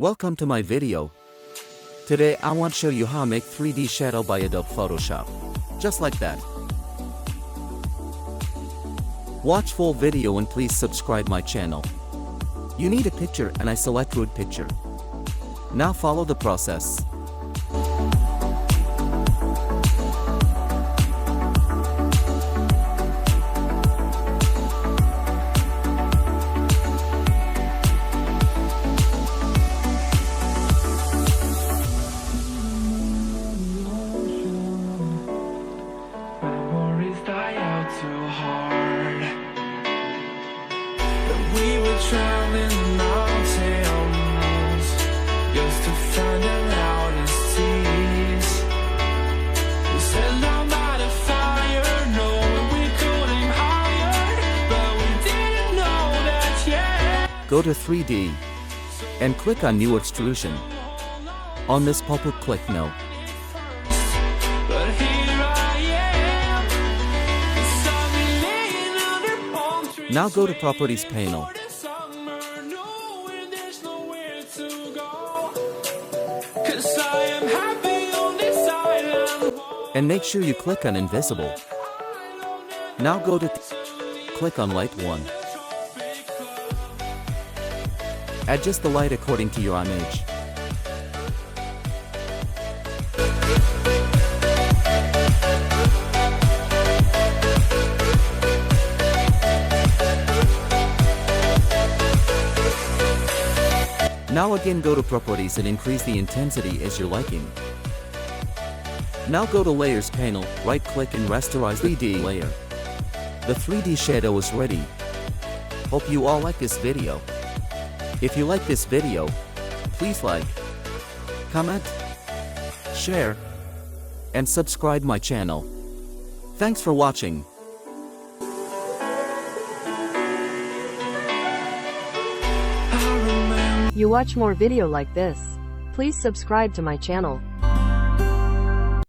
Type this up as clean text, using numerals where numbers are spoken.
Welcome to my video. Today I want to show you how to make 3D shadow by Adobe Photoshop. Just like that. Watch full video and please subscribe my channel. You need a picture and I select wood picture. Now follow the process. We were traveling mountains just to find out how to cease. We set down by the fire, knowing we could aim higher, but we didn't know that yet. Go to 3D and click on New Extrusion. On this pop-up, click No. But here I am, palm trees. Now go to Properties panel. And make sure you click on Invisible. Now go to click on Light 1. Adjust the light according to your image. Now again go to Properties and increase the intensity as your liking. Now go to Layers panel, right click and rasterize 3D layer. The 3D shadow is ready. Hope you all like this video. If you like this video, please like, comment, share, and subscribe my channel. Thanks for watching. You watch more video like this, please subscribe to my channel.